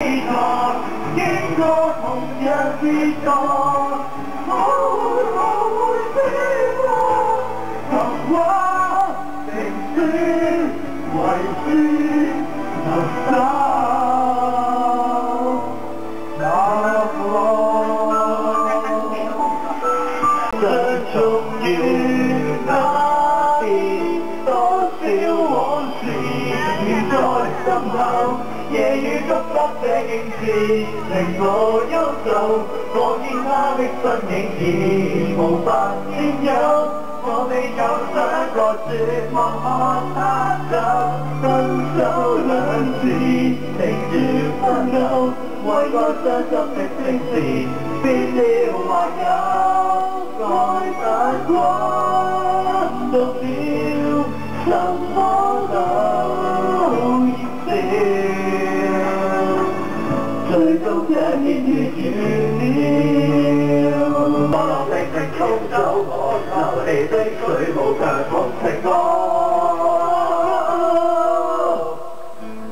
經過同樣結果，我會變化。童話情書為書能找那個相重於那邊，多少往事在心頭。夜雨觸得這景致，令我憂愁。我見他的身影已無法佔有，我未夠想過絕望看他走。分手兩字，停住分手，為我傷心的聲線變了還有愛不過到了什麼都厭了。最終這天遇住了，我落力的衝走我流離的水無強同情我，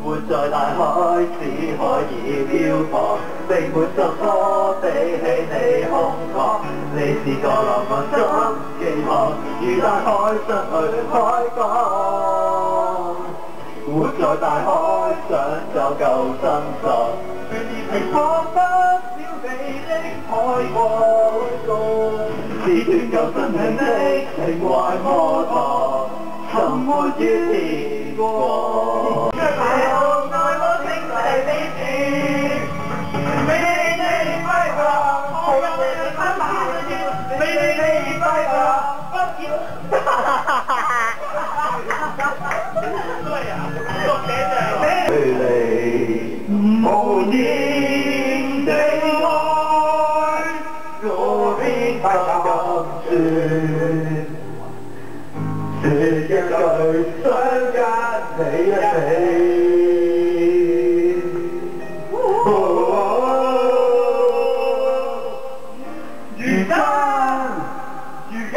活在大海只可以漂泊，並沒什麼比起你空曠。你是個浪漫中寄望，如大海失去海港。活在大海想找救生索，願意平放不少美的海過，是斷舊生命的情懷摩托，沉沒於天國。最後愛我聲勢美事，美麗快樂，好有你的身板，美麗快樂，不要。距離無言的愛，我偏不敢說，說一句想跟你一起。如真如假，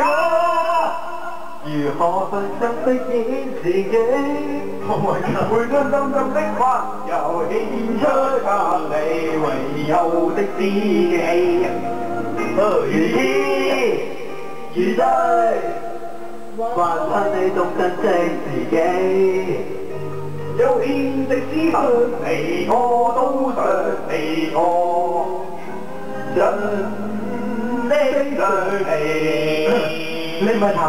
如何分身飾演自己？回到深深的溫柔，獻出隔離唯有的知己。如天如地，還盼你懂珍惜自己。有天的思想，你我都想你我真的對你。你唔係談